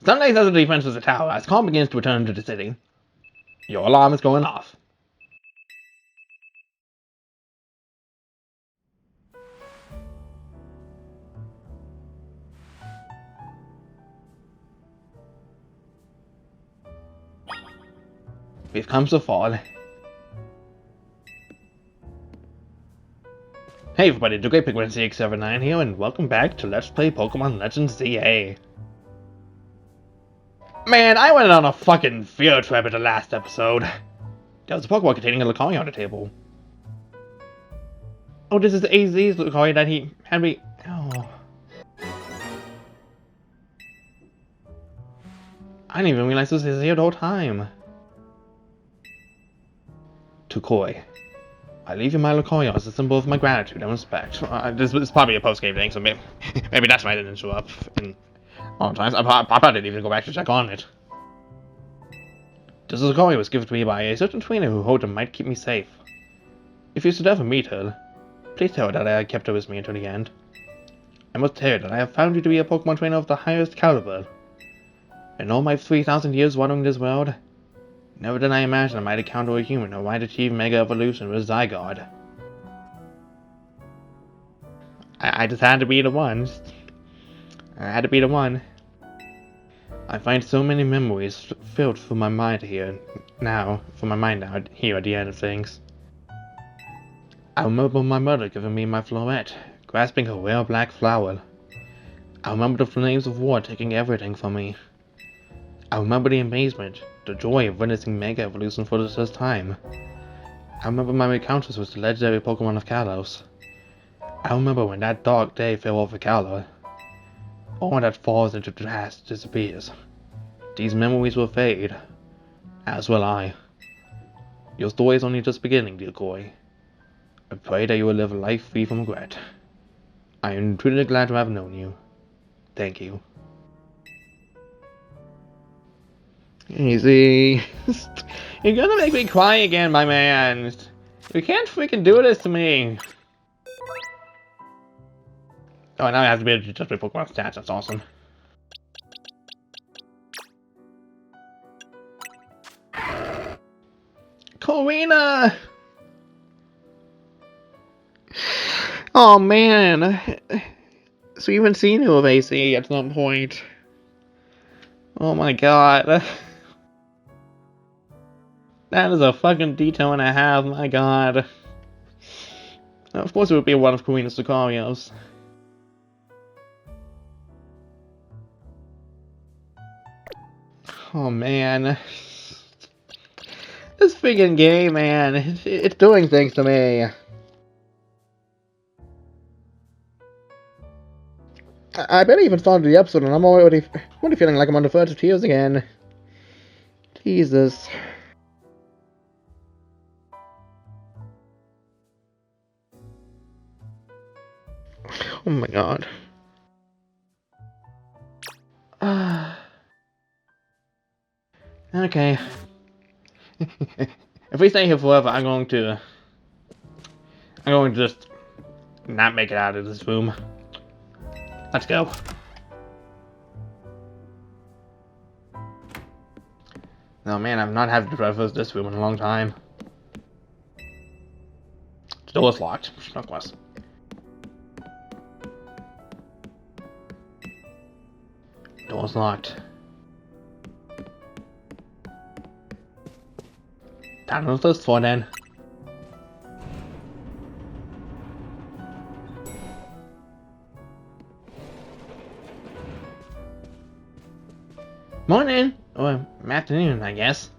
Some days as the defense of the tower, as calm begins to return to the city, your alarm is going off. We've come so far. Hey everybody, DugapePigman679 here, and welcome back to Let's Play Pokemon Legends ZA. Man, I went on a fucking field trip in the last episode. There was a Pokemon containing a Lucario on the table. Oh, this is AZ's Lucario that he had me... Oh. I didn't even realize this was here the whole time. To Koi. I leave you my Lucario as a symbol of my gratitude and respect. This is probably a post-game thing, so maybe that's why I didn't show up in all times. I probably didn't even go back to check on it. This Lucario was given to me by a certain trainer who hoped it might keep me safe. If you should ever meet her, please tell her that I kept her with me until the end. I must tell her that I have found you to be a Pokemon trainer of the highest caliber. In all my 3,000 years wandering this world, never did I imagine I might encounter a human who might achieve Mega Evolution with Zygarde. I just had to be the one. I had to be the one. I find so many memories filled through my mind here now, here at the end of things. I remember my mother giving me my floret, grasping a rare black flower. I remember the flames of war taking everything from me. I remember the amazement, the joy of witnessing Mega Evolution for the first time. I remember my encounters with the legendary Pokemon of Kalos. I remember when that dark day fell over Kalos. All that falls into the past disappears. These memories will fade, as will I. Your story is only just beginning, dear Koi. I pray that you will live a life free from regret. I am truly glad to have known you. Thank you. Easy. You're gonna make me cry again, my man. You can't freaking do this to me. Oh, now I have to be able to just play Pokemon stats. That's awesome. Corina! Oh man. So you haven't seen you with AC at some point. Oh my god. That is a fucking detail and a half, my god. Of course it would be one of Corina's Lucarios. Oh man. This freaking game, man. It's doing things to me. I barely even started the episode and I'm already feeling like I'm on the verge of tears again. Jesus. Oh my god. Okay. If we stay here forever, I'm going to just not make it out of this room. Let's go. No man, I've not had to traverse this room in a long time. The door's locked. Of course. Door's locked. Down on the first floor then. Morning, or afternoon, I guess.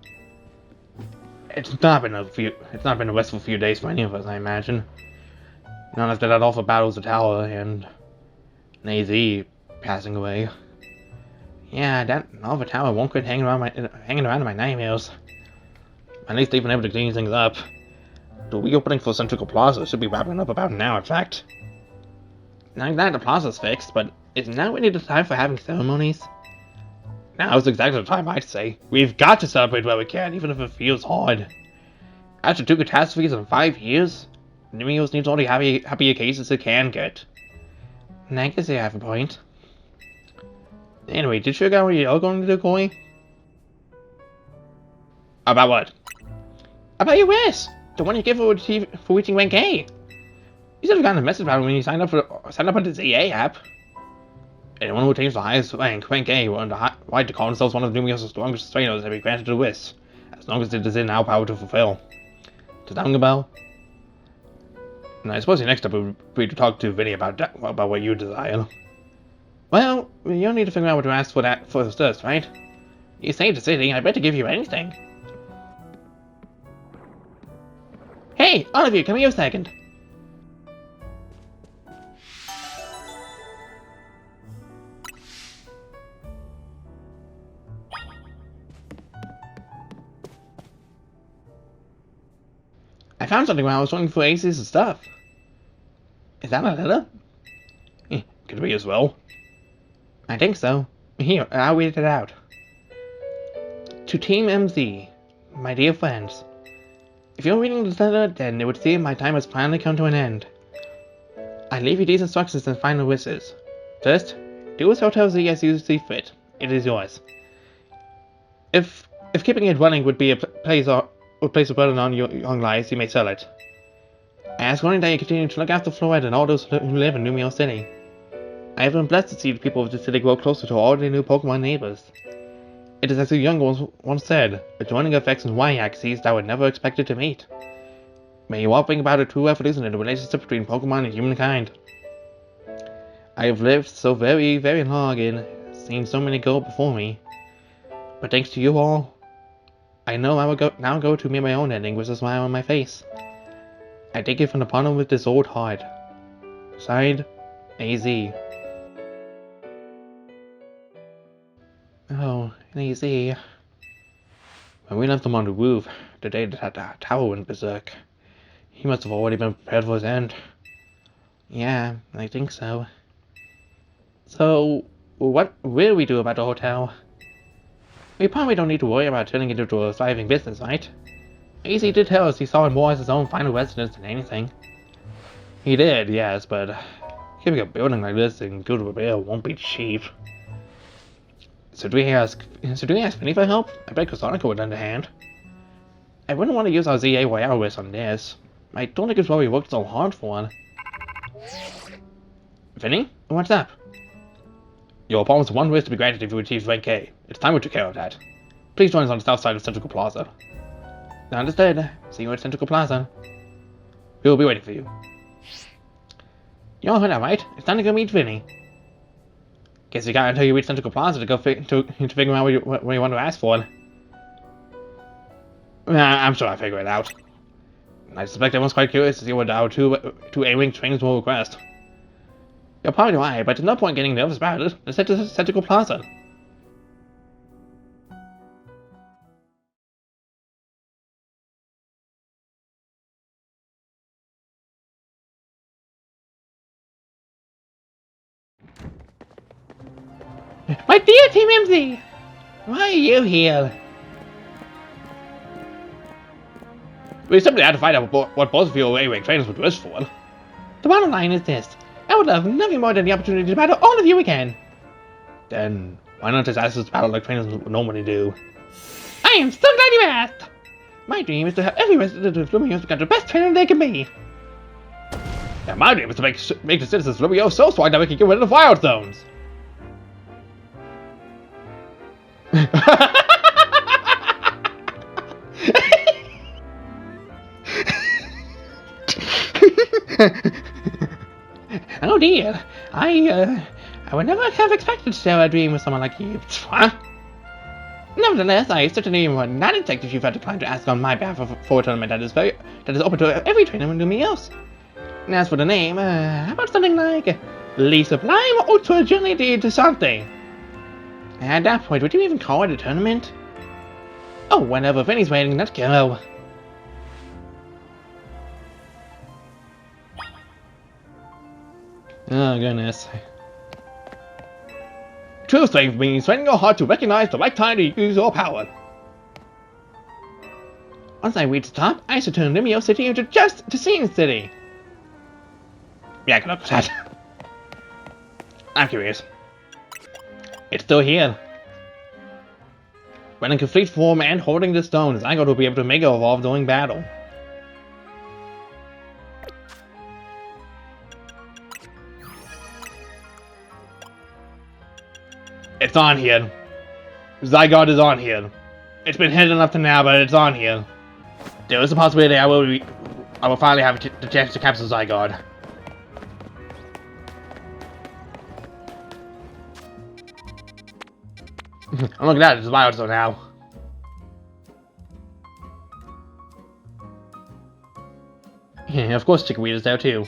It's not been a restful few days for any of us, I imagine. Not after that awful battle of the tower and AZ passing away. Yeah, that awful tower won't quit hanging around in my nightmares. At least they've been able to clean things up. The reopening for Centrical Plaza should be wrapping up about now, in fact. Now that the plaza's fixed, but is now really the time for having ceremonies? Now is exactly the time, I'd say. We've got to celebrate where we can, even if it feels hard. After 2 catastrophes in 5 years, New Year's needs all the happy occasions it can get. And I guess you have a point. Anyway, did you figure out what you're going to do, Koi? About what? About your wish! The one you gave for reaching rank A! You should have gotten a message about it when you signed up on the ZA app. Anyone who attains the highest rank A, will earn the right to call themselves one of Numios' strongest trainers and be granted a wish, as long as it is in our power to fulfill. Does that ring a bell? And I suppose the next step would be to talk to Vinny about what you desire. Well, you'll need to figure out what to ask for that first, right? You saved the city, I bet to give you anything. Hey, all of you, come here a second. I found something while I was looking for Ace's stuff. Is that a letter? Could be as well. I think so. Here, I'll read it out. To Team MZ, my dear friends. If you're reading this letter, then it would seem my time has finally come to an end. I leave you these instructions and final wishes. First, do as Hotel Z as you see fit. It is yours. If keeping it running would be a place a burden on your young lives, you may sell it. I ask only that you continue to look after Florid and all those who live in Numio City. I have been blessed to see the people of the city grow closer to all their new Pokemon neighbors. It is as the young ones once said, a joining of X and Y axes that I would never expected to meet. May you all bring about a true evolution in the relationship between Pokemon and humankind. I have lived so very, very long and seen so many go before me. But thanks to you all, I know I will now go to meet my own ending with a smile on my face. I take it from the bottom with this old heart. Signed, AZ. Oh, AZ. When we left him on the roof, the day that the tower went berserk, he must have already been prepared for his end. Yeah, I think so. So, what will we do about the hotel? We probably don't need to worry about turning it into a thriving business, right? AZ did tell us he saw it more as his own final residence than anything. He did, yes, but keeping a building like this in good repair won't be cheap. So do we ask Vinny for help? I bet Kosanika would lend a hand. I wouldn't want to use our ZA Royale wish on this. I don't think it's what we worked so hard for. Vinny? What's up? Your promise one wish to be granted if you achieve rank A. It's time we took care of that. Please join us on the south side of Central Plaza. Understood. See you at Central Plaza. We will be waiting for you. You all heard that right? It's time to go meet Vinny. Guess you got until you reach Central Plaza to go to figure out what you want to ask for. I'm sure I'll figure it out. I suspect everyone's quite curious to see what our two A-Wing trainers will request. You're probably right, but there's no point getting nervous about it. Let's head to Central Plaza. My dear Team MZ! Why are you here? We simply had to find out what both of your A-Wing trainers would wish for. The bottom line is this. I would love nothing more than the opportunity to battle all of you again. Then, why not just ask us to battle like trainers normally do? I am so glad you asked! My dream is to have every resident of Lumiose become the best trainer they can be. And my dream is to make the citizens of Lumiose so strong that we can get rid of the wild zones. Oh dear, I would never have expected to share a dream with someone like you. Nevertheless, I certainly would not expect if you felt inclined to ask on my behalf for a tournament that is open to every trainer and me else. And as for the name, how about something like Le Sublime Ultra Agility to something? At that point, would you even call it a tournament? Oh, whenever Vinny's waiting, let's go. Oh goodness. True strength means training your heart to recognize the right time to use your power. Once I reach the top, I should turn Lumio City into just the Scene City. Yeah, good luck with that. I'm curious. It's still here. When in complete form and holding the stone, Zygarde will be able to Mega Evolve during battle. It's on here. Zygarde is on here. It's been hidden up to now, but it's on here. There is a possibility I will finally have the chance to capture Zygarde. Oh, look at that, it's wild so now. Yeah, of course Chickweed is there too.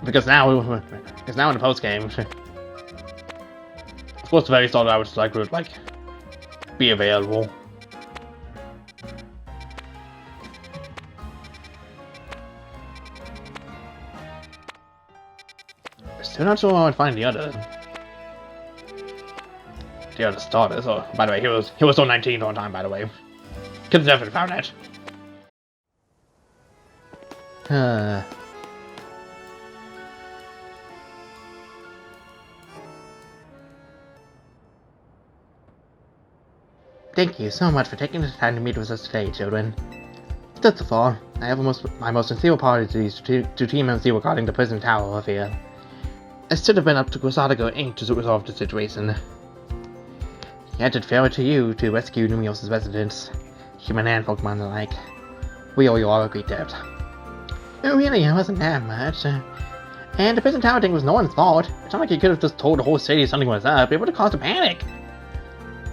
Because now in the post game, of course the very start I would like be available. Still not sure how I'd find the other starters. Oh, by the way, he was on 19 on time. By the way, could have definitely found that. Thank you so much for taking the time to meet with us today, children. That's of all. I have my most sincere apologies to Team MC regarding the prison tower affair. It should have been up to Quasargo Inc. to resolve the situation. Yet it fell to you to rescue Numios' residents, human and Pokemon alike. We owe you all a great debt. Really, it wasn't that much. And the prison tower thing was no one's fault. It's not like you could have just told the whole city something was up. It would have caused a panic.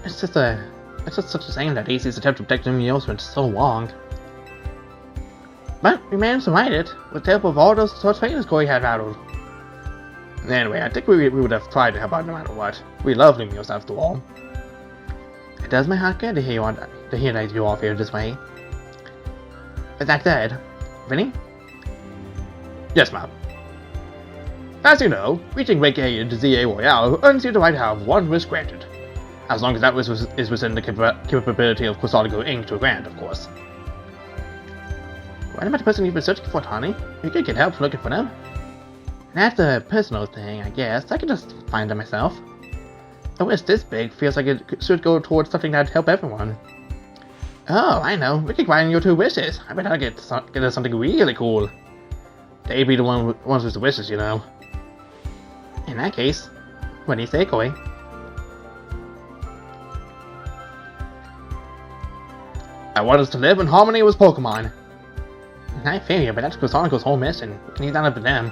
It's just such a shame that AC's attempt to protect Numios went so long. But we managed to fight it, with the help of all those trainers Corey had battled. Anyway, I think we would have tried to help out no matter what. We love Numios after all. It does my heart good to hear that you all feel this way. With that said, Vinny? Yes, ma'am. As you know, reaching Great Canyon to ZA Royale earns you the right to have one wish granted. As long as that wish is within the capability of Quasargo Inc. to grant, of course. What about the person you've been searching for, Tawny? You could get help looking for them. That's a personal thing, I guess. I can just find them myself. A wish this big feels like it should go towards something that'd help everyone. Oh, I know. We could combine your two wishes. I bet I'll get us something really cool. They'd be the ones with the wishes, you know. In that case, what do you say, Koi? I want us to live in harmony with Pokemon. I feel you, but that's Quasargo's whole mission. We can leave that up to them.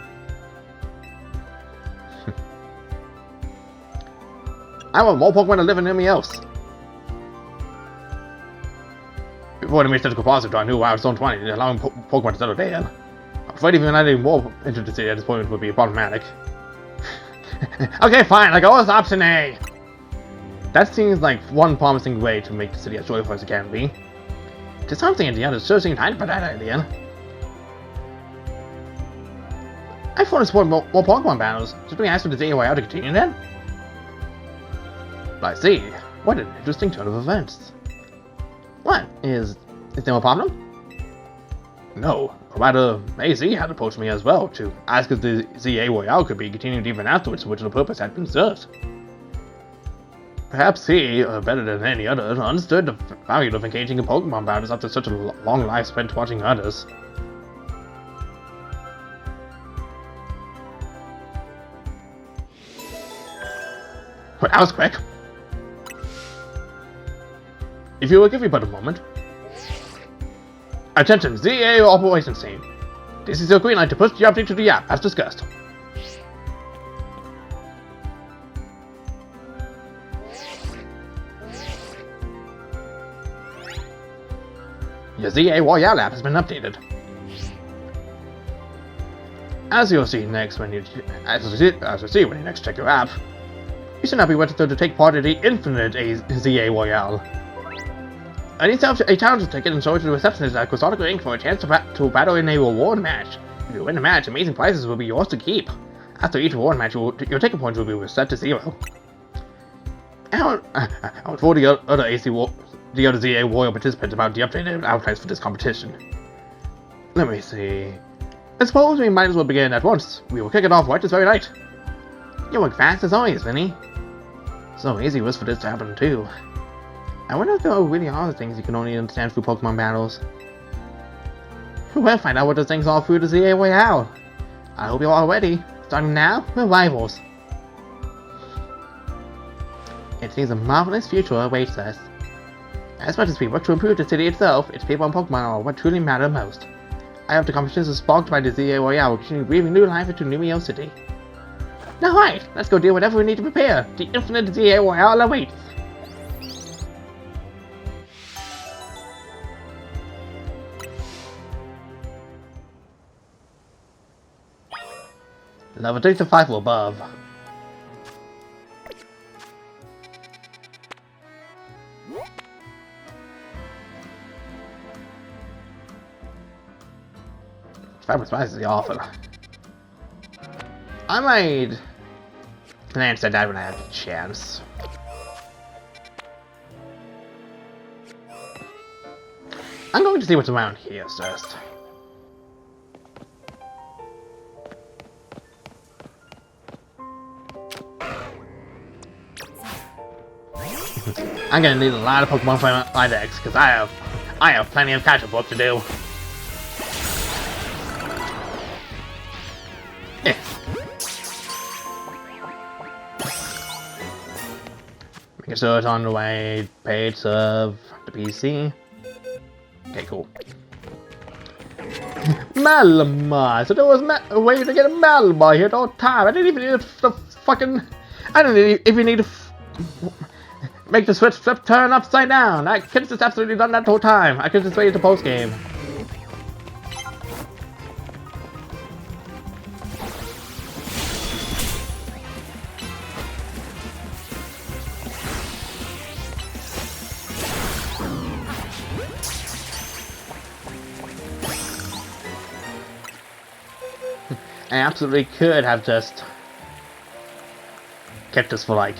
I want more Pokemon to live in Numios. Before the mystical positive, I knew I was on 20, allowing Pokemon to settle there. I'm afraid even adding more into the city at this point would be problematic. Okay, fine, I go with option A. That seems like one promising way to make the city as joyful as it can be. To something in the end, it sure seemed hard for that idea. I thought to support more Pokemon battles. Should we ask for the ZAYL to continue then? I see. What an interesting turn of events. What? Is there a problem? No. Rather, AZ had approached me as well to ask if the ZA Royale could be continued even after its original purpose had been served. Perhaps he, better than any other, understood the value of engaging in Pokemon battles after such a long life spent watching others. Well, that was quick. If you will give me but a moment. Attention, ZA Operations Team. This is your green light to push the update to the app, as discussed. Your ZA Royale app has been updated. As you'll see next when you next check your app, you should now be registered to take part in the Infinite ZA Royale. Earn yourself a challenger ticket and show it to the receptionist at Quasargo Inc. for a chance to battle in a reward match. If you win the match, amazing prizes will be yours to keep. After each reward match, your ticket points will be reset to 0. Out for the other ZA Royal participants about the updated outlines for this competition. Let me see. I suppose we might as well begin at once. We will kick it off right this very night. You work fast as always, Vinny. So easy was for this to happen too. I wonder if there really are the things you can only understand through Pokemon battles. We'll find out what those things are through the ZA way out. I hope you're all ready. Starting now, we're rivals. It seems a marvelous future awaits us. As much as we work to improve the city itself, its people and Pokemon are what truly matter most. I hope the competitions sparked by the ZA Royale will continue breathing new life into Numio City. Now right, let's go do whatever we need to prepare. The infinite ZA Royale awaits. Level 3 to 5 or above. Fiber Spice is awful. I might glance at that when I have the chance. I'm going to see what's around here first. I'm gonna need a lot of Pokemon for my decks because I have plenty of catch-up work to do. Making sure it's on the way. Page of the PC. Okay, cool. Malamar. So there was a way to get a Malamar here at all time. I didn't even need the fucking. I didn't even need to make the switch flip turn upside down. I could have just absolutely done that the whole time. I could have just waited to post game. I absolutely could have just kept this for like.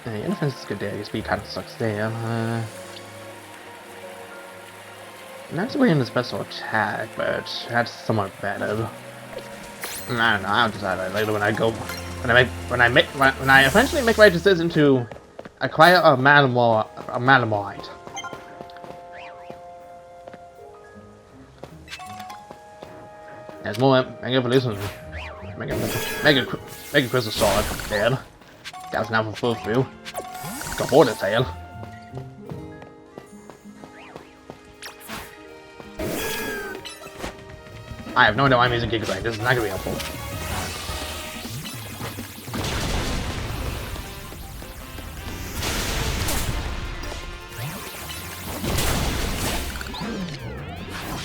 Yeah, defense is good there. Your speed kind of sucks there. Not really in the special attack, but that's somewhat better. I don't know. I'll decide that later when I go. When I eventually make my decision to acquire a Malamite. There's more Mega Evolution. Mega Crystal Sword. Dead. That's now for full through. Got Border Tail. I have no idea why I'm using Gigabyte. This is not gonna be helpful.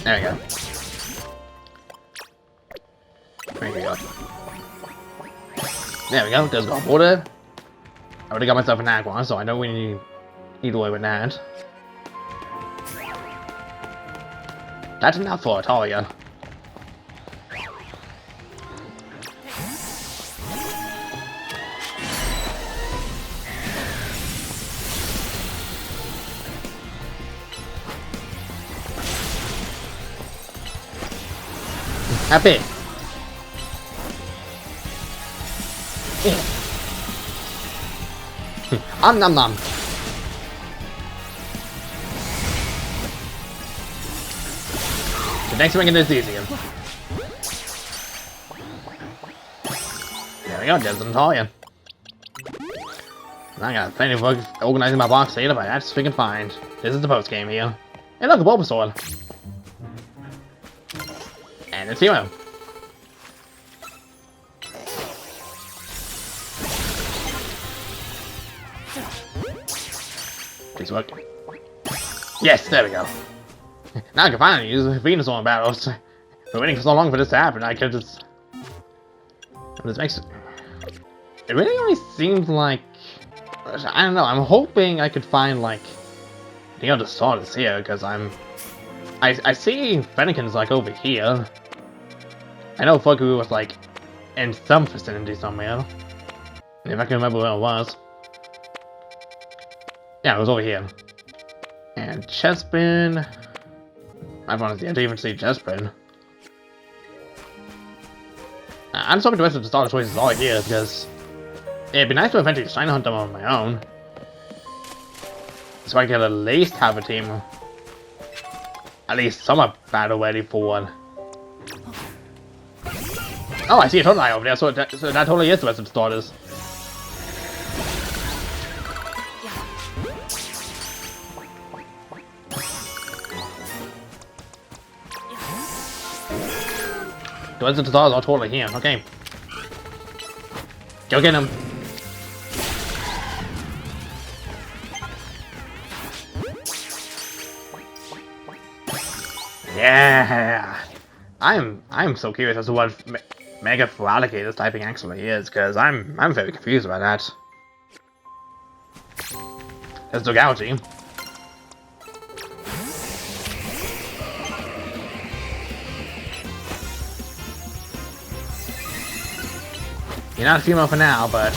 There we go. There we go. There we go. Does go Border. I already got myself an Aqua, so I don't really need to worry with that. That's enough for Talia. Happy. Nom nom. So next we're gonna do this easier. There we go, Desmond Talia. I got plenty of work organizing my box data, but that's freaking fine. This is the post game here. And look, a Bulbasaur. And it's Teemo. Please work. Yes, there we go. Now I can finally use Venusaur in battles. Been waiting for so long for this to happen. I could just. This makes it. It really only seems like. I don't know. I'm hoping I could find like the other starters here because I see Fennekin's like over here. I know Fuku was like in some vicinity somewhere. If I can remember where it was. Yeah, it was over here. And Chespin. I didn't even see Chespin. I'm just hoping the rest of the starter choices are here because it'd be nice to eventually Shiny Hunt them on my own. So I can at least have a team. At least somewhat battle ready for one. Oh, I see a Totodile over there, so that totally is the rest of the starters. The rest of the starters are totally here, okay. Go get him. Yeah! I'm so curious as to what Mega Feraligatr typing actually is, because I'm very confused about that. There's Dogouty. You're not a female for now, but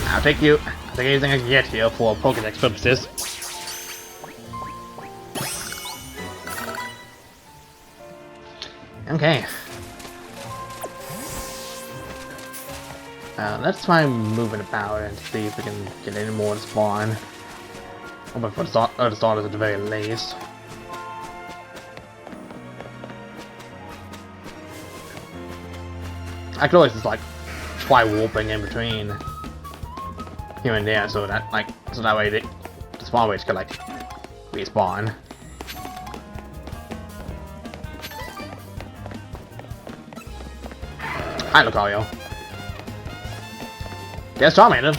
I'll take anything I can get here for Pokédex purposes. Okay. Let's try moving about and see if we can get any more to spawn. Hoping for the starters at the very least. I could always just like try warping in between here and there, so that way the spawn rates could like respawn. Hi, Lucario. There's Charmander.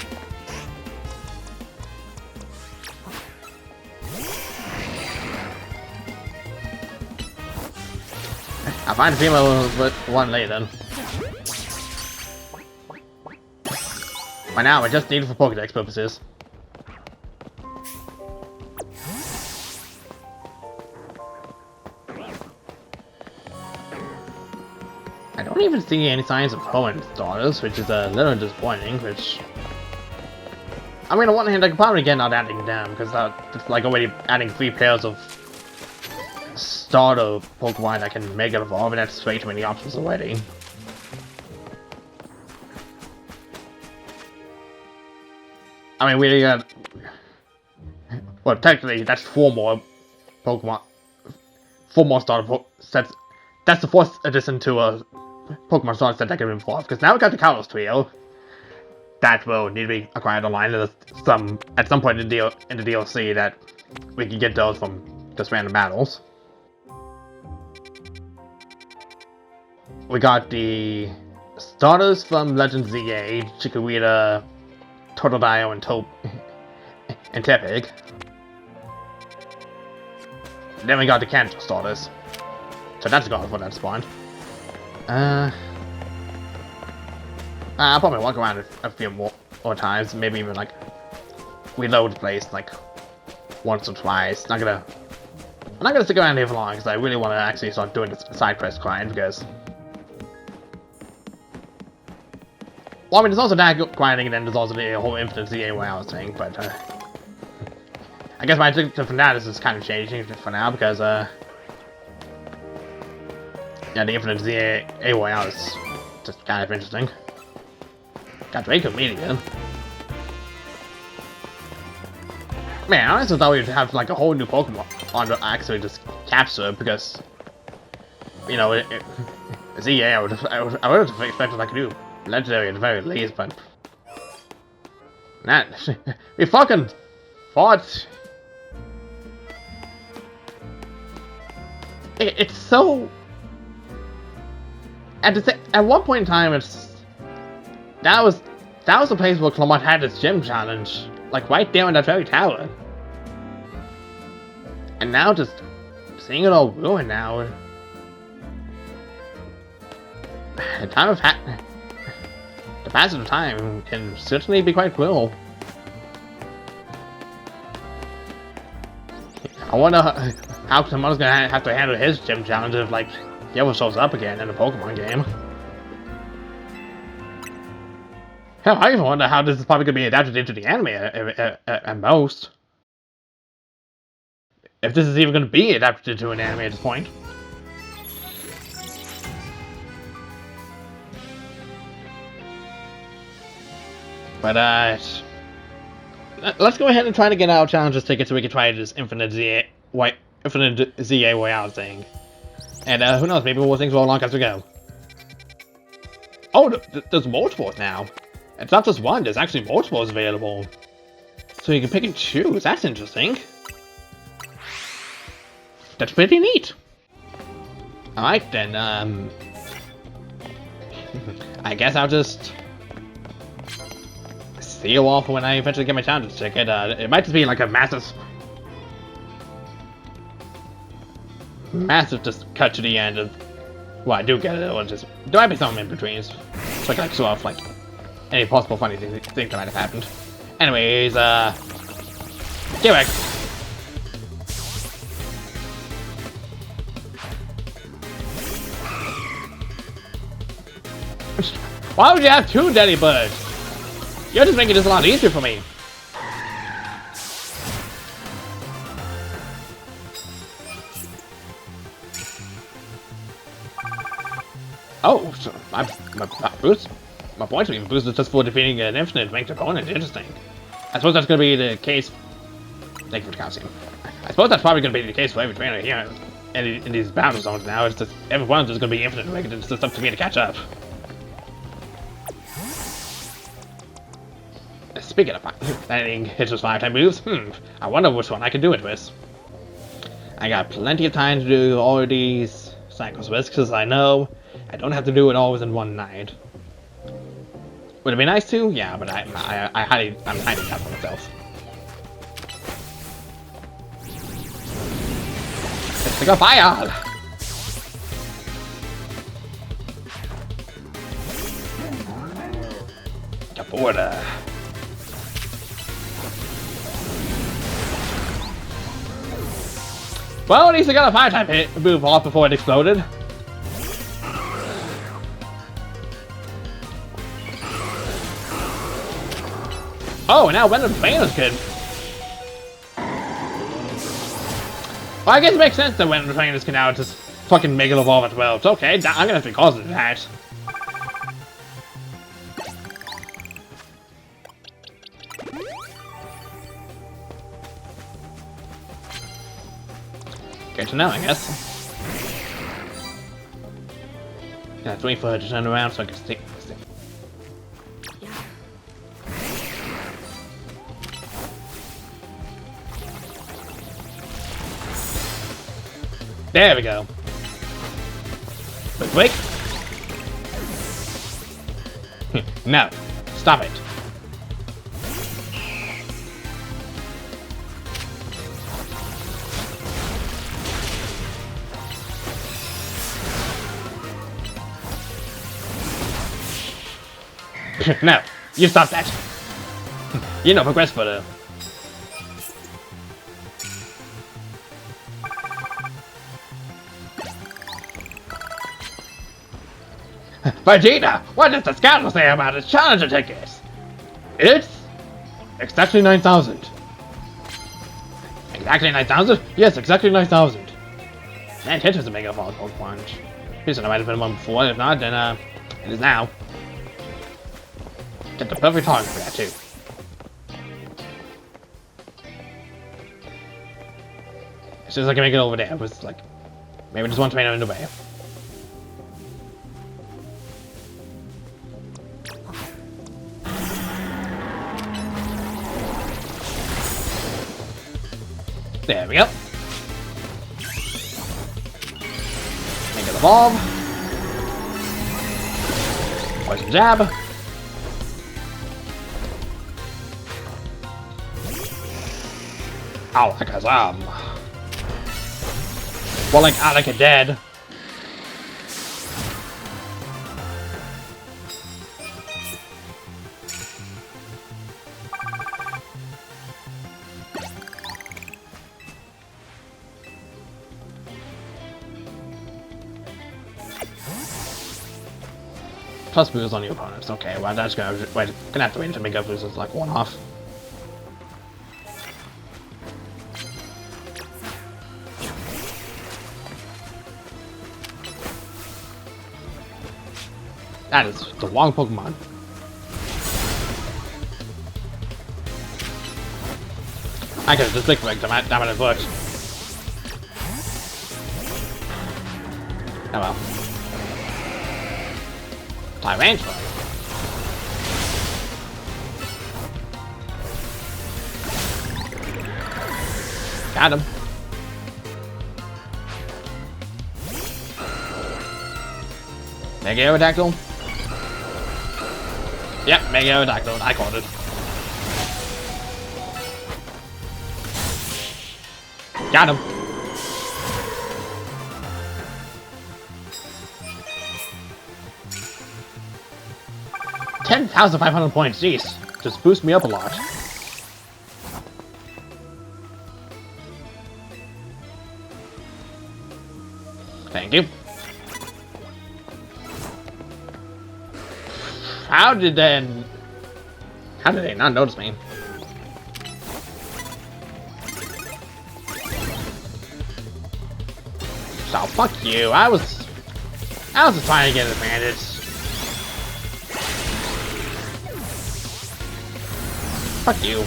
I'll find a female one later. By now, I just need it for Pokédex purposes. I don't even see any signs of Hoenn starters, which is a little disappointing, which... I mean, on one hand, I could probably get not adding them, because that's like already adding 3 pairs of starter Pokemon that can Mega Evolve, and that's way too many options already. I mean, we got... well, technically, that's 4 more Pokemon... 4 more starter sets. That's the 4th addition to a Pokemon starter set that can evolve, because now we got the Kalos Trio. That will need to be acquired online at some point in the DLC that we can get those from just random battles. We got the starters from Legend ZA, Chikorita, Totodile, and Tepig. Then we got the Kanto starters. So that's gone for that spawn. I'll probably walk around a few more times, maybe even like reload the place like once or twice. I'm not gonna stick around here for long because I really want to actually start doing this side quest grind because. Well, I mean, there's also that grinding, and then there's also the whole Infinite ZA WoW thing, but I guess my objective for now is kind of changing for now because yeah, the Infinite ZA WoW is just kind of interesting. Got Draco meet again. Man, I honestly thought we'd have like a whole new Pokemon on to actually just capture because, you know, ZA I would have expected like a new legendary at the very least, but that we fucking fought. It's so at one point in time that was the place where Clamont had his gym challenge, like right there in that very tower. And now just seeing it all ruined now. The passage of time can certainly be quite cruel. I wonder how Clamont's gonna have to handle his gym challenge if like he ever shows up again in a Pokemon game. Hell, I even wonder how this is probably going to be adapted into the anime at most. If this is even going to be adapted into an anime at this point. But let's go ahead and try to get our challenges ticket so we can try this Infinite ZA Royale thing. And who knows, maybe more things will unlock as we go. Oh, there's multiples now. It's not just one, there's actually multiples available. So you can pick and choose, that's interesting. That's pretty neat. Alright then, I guess I'll just see you all for when I eventually get my challenges ticket. It might just be like a massive just cut to the end of, well, I do get it, or just, there might be some in between, so I can like show off like any possible funny things that might have happened. Anyways, get back. Why would you have two Daddy Birds? You're just making this a lot easier for me. Oh, so my points are even boosted just for defeating an infinite ranked opponent. Interesting. I suppose that's going to be the case. Thank you for the calcium. I suppose that's probably going to be the case for every trainer here in these battle zones now. It's just every one of them is going to be infinite ranked. It's just up to me to catch up. Speaking of landing Hitcher's 5-time moves, I wonder which one I can do it with. I got plenty of time to do all of these cycles with, because I know I don't have to do it all within one night. Would it be nice to? Yeah, but I'm highly doubt for myself. Let's take a fire! Get border. Well, at least I got a 5-time hit move off before it exploded. Oh, now Venom Flame is good. Well, I guess it makes sense that Venom Flame is good now to fucking make it evolve as well. It's okay, I'm gonna have to be causing that. Good to know, I guess. Yeah, it's waiting for her to turn around so I can stick. There we go. Wait. No. Stop it. No. You stop that. You know, progress further. Vegeta, what does the scoundrel say about his challenger tickets? It's exactly 9,000. Exactly 9,000? Yes, exactly 9,000. And Hitcher's a mega evolved Pokemon. He said I might have been one before, if not, then it is now. Get the perfect target for that too. As soon as I can make it over there, it was like maybe just one trainer in the way. There we go. Make it evolve. Poison jab. Alakazam. Well, like Alaka dead. Plus boost on your opponents. Okay, well that's gonna have to wait until Mega Boost is like one off. That is the wrong Pokemon. I could have just clicked like that would have worked. Oh well. Tyrantula. Got him. Mega Aerodactyl? Yep, Mega Aerodactyl. I called it. Got him. $10,500 points, jeez. Just boost me up a lot. Thank you. How did they not notice me? So fuck you. I was just trying to get an advantage. Fuck you.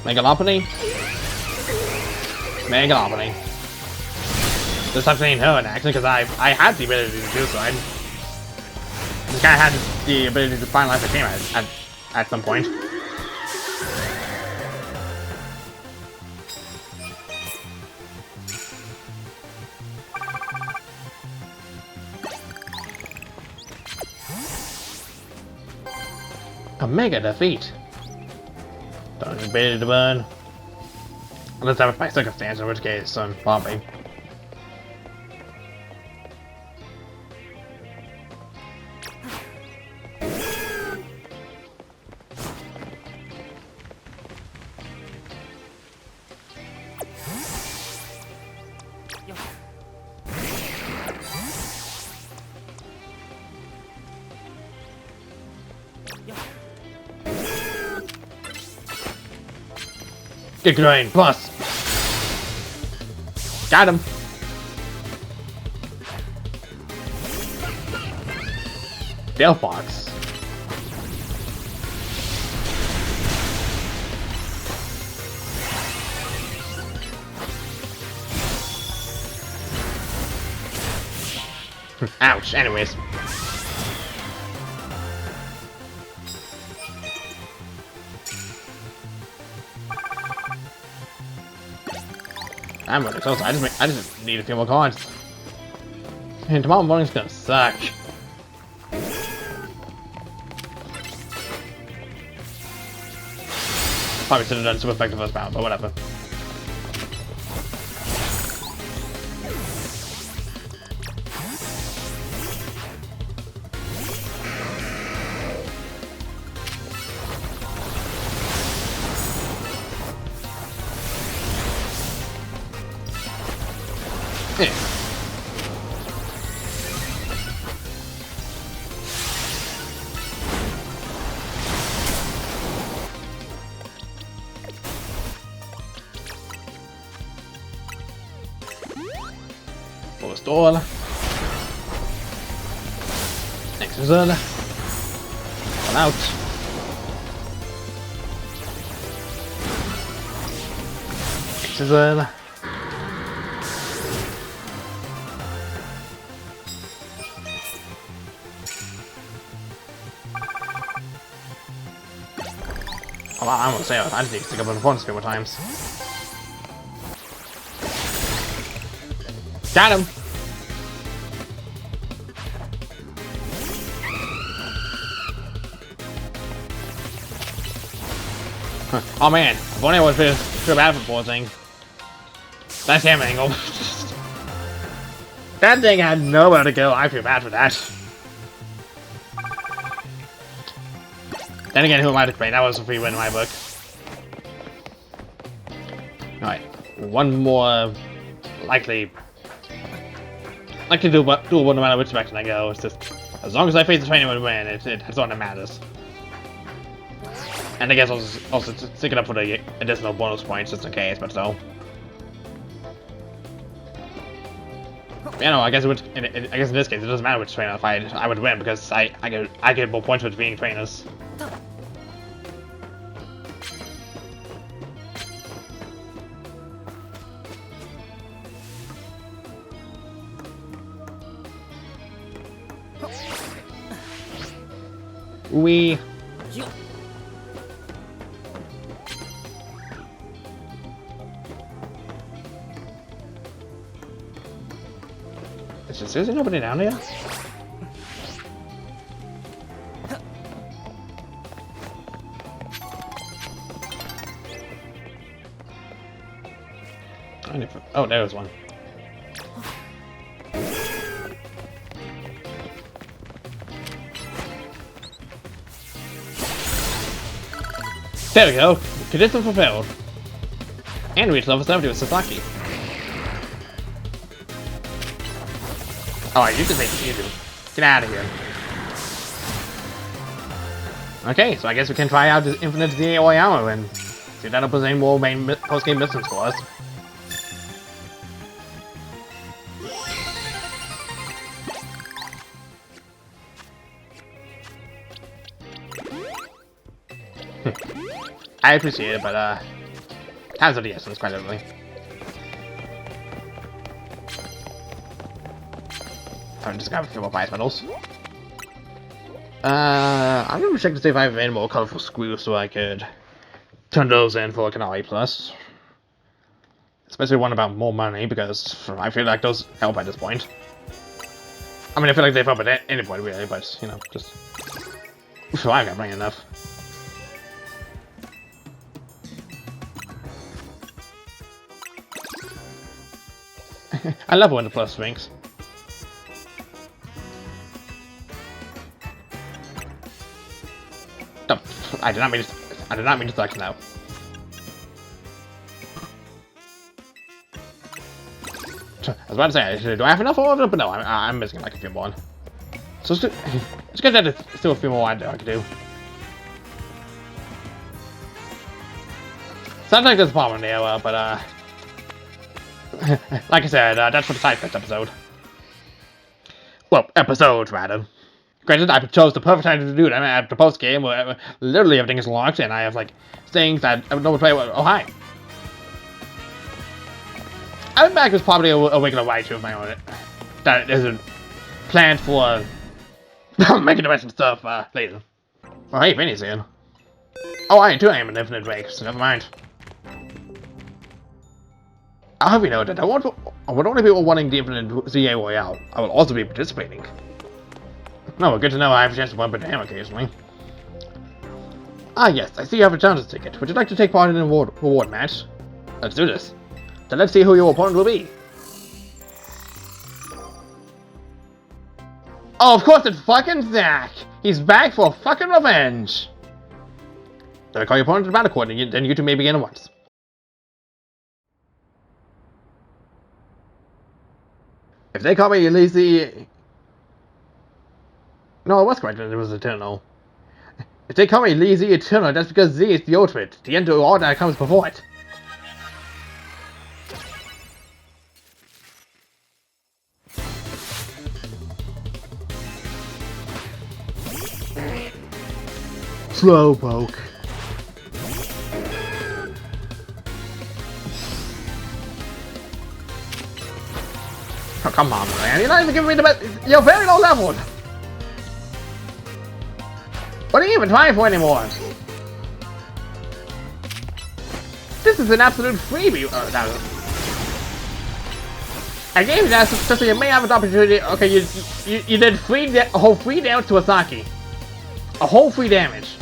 Megalophony? Megalophony. This time saying her actually because I had the ability to do so. This guy had the ability to finalize the game at some point. A mega defeat. Don't ability to burn. Let's have it by circumstance, in which case, bombing. Get going, plus. Got him. Delphox. Ouch. Anyways. I'm really close. I just need a few more cards. And tomorrow morning's gonna suck. Probably should have done super effective first round, but whatever. Pistola. Exozilla. One out. Exozilla. Oh, I'm gonna say I just need to stick up on the phone a few more times. Got him! Oh man, if only I was feel bad for poor thing. That's him, Angle. That thing had nowhere to go. I feel bad for that. Then again, who am I to complain? That was a free win in my book. Alright, one more likely doable no matter which direction I go. It's just as long as I face the trainer and win, that's all that matters. And I guess also stick it up for the additional bonus points just in case, but so. You know, I guess it would. I guess in this case, it doesn't matter which trainer I fight. I would win because I get more points with being trainers. We. Is there nobody down here? Oh, there was one. There we go. Condition fulfilled. And reach level 70 with Sasaki. Alright, you can make it. Get out of here. Okay, so I guess we can try out this Infinite ZA Oyama and see if that'll present more main post-game missions for us. I appreciate it, but times of the essence, quite literally. I'm just gonna have a few more prize medals. I'm gonna check to see if I have any more colorful squeals so I could turn those in for like an RE plus. Especially one about more money because I feel like those help at this point. I mean, I feel like they've helped at any point really, but you know, just I've got money enough. I love when the plus swings. No, I did not mean to select now. I was about to say, do I have enough of them? But no, I'm missing like a few more. So it's good that there's still a few more I can do. Sounds like there's a problem there, but like I said, that's for the side quest episode. Well, episodes rather. Granted, I chose the perfect time to do that at the post game where literally everything is locked and I have like things that I don't play with. Oh hi. I'm back is probably a regular Raichu of my own that isn't planned for making the rest of the stuff later. Well, hey, Vinny's in. Oh, I too am an infinite break, so never mind. I'll have you know that I would only be wanting the infinite ZA Royale. I will also be participating. No, good to know I have a chance to bump into him occasionally. Ah yes, I see you have a Challenger ticket. Would you like to take part in a reward match? Let's do this. Then let's see who your opponent will be. Oh, of course it's fucking Zack! He's back for fucking revenge! Then I call your opponent to the battle court, and then you two may begin at once. If they call me lazy... No, I was correct, it was Eternal. If they call me lazy Eternal, that's because Z is the ultimate, the end to all that comes before it. Slowpoke. Oh, come on, man. You're not even giving me the best. You're very low leveled. What are you even trying for anymore? This is an absolute freebie. I gave you that just so you may have an opportunity. Okay, you did a whole free damage to Asaki. A whole free damage.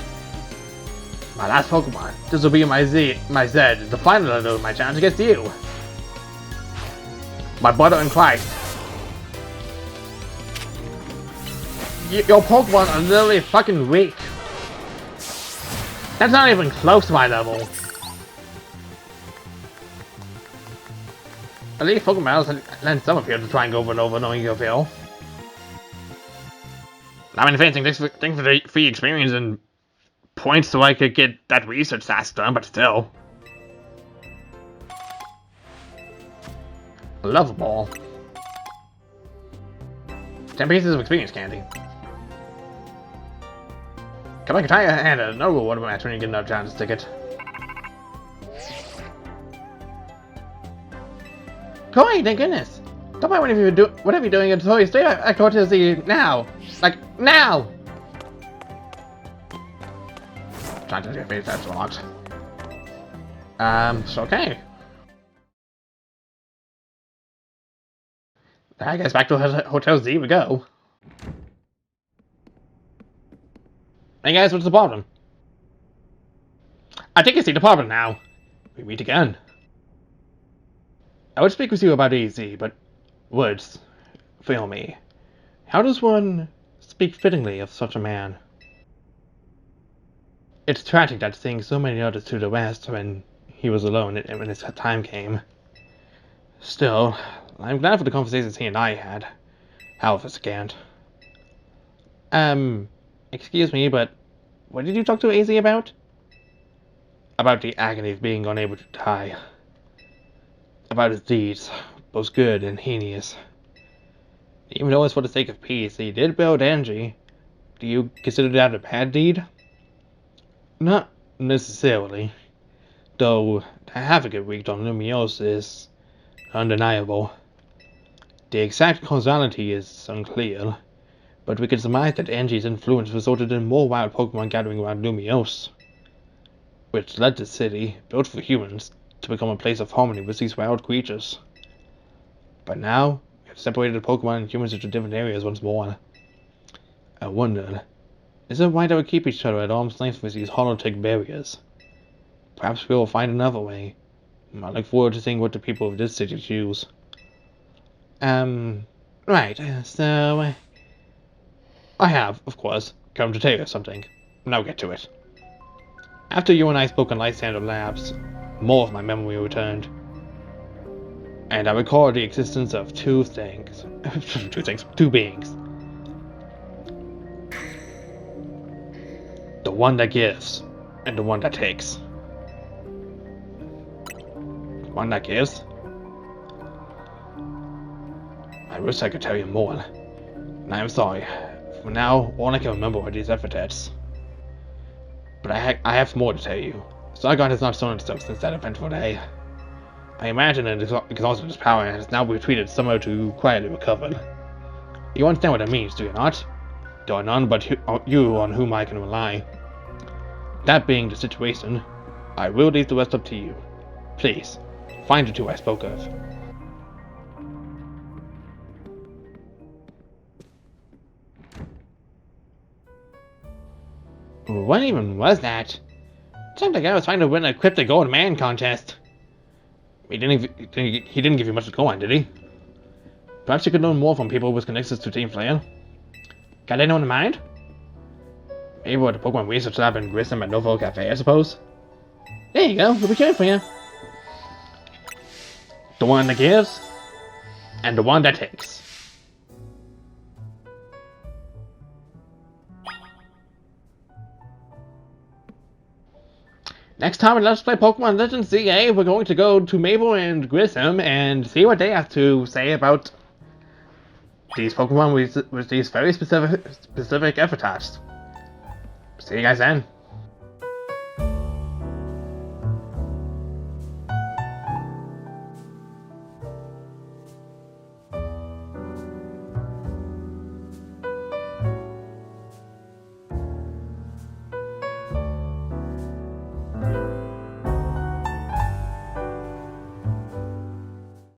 My last Pokemon. This will be my Z, the final of my challenge against you. My brother in Christ. Your Pokemon are literally fucking weak. That's not even close to my level. At least Pokemon lend some appeal to trying over and over knowing you'll fail. I mean, if anything, thanks for the free experience and points so I could get that research task done, but still. A love ball. 10 pieces of experience candy. Come on, try your hand at an Ogre Water match when you get enough chance ticket. Koi, thank goodness! Stop by whatever you're doing at Toy Stay at Cortez now! Like, now! Trying to get that's locked. So okay. I guess back to Hotel Z we go. Hey guys, what's the problem? I think I see the problem now. We meet again. I would speak with you about AZ, but words fail me. How does one speak fittingly of such a man? It's tragic that seeing so many others to the west when he was alone when his time came. Still, I'm glad for the conversations he and I had. However scant. Excuse me, but what did you talk to AZ about? About the agony of being unable to die. About his deeds, both good and heinous. Even though it's for the sake of peace, he did build Angie. Do you consider that a bad deed? Not necessarily. Though, the havoc it wreaked on Lumiose is undeniable. The exact causality is unclear, but we can surmise that Angie's influence resulted in more wild Pokemon gathering around Lumiose, which led the city, built for humans, to become a place of harmony with these wild creatures. But now, we have separated Pokemon and humans into different areas once more. I wondered, is it right that we keep each other at arm's length with these holotic barriers? Perhaps we will find another way. I look forward to seeing what the people of this city choose. Right, so... I have, of course, come to tell you something. Now get to it. After you and I spoke on Lysander Labs, more of my memory returned. And I recall the existence of two beings. The one that gives, and the one that takes. The one that gives? I wish I could tell you more, and I am sorry. For now, all I can remember are these epithets. But I have more to tell you. Sargon has not shown himself since that eventful day. I imagine it exhausted his power and has now retreated somewhere to quietly recover. You understand what that means, do you not? There are none but you on whom I can rely. That being the situation, I will leave the rest up to you. Please, find the two I spoke of. What even was that? It sounded like I was trying to win a Cryptic Gold Man contest. He didn't give you much to go on, did he? Perhaps you could learn more from people with connections to Team Flare. Got anyone in mind? Maybe at the Pokemon Research Lab in Grissom at Novo Cafe, I suppose. There you go, we'll be cheering for you. The one that gives, and the one that takes. Next time on Let's Play Pokemon Legends ZA, we're going to go to Mabel and Grissom and see what they have to say about these Pokemon with these very specific epithets. See you guys then.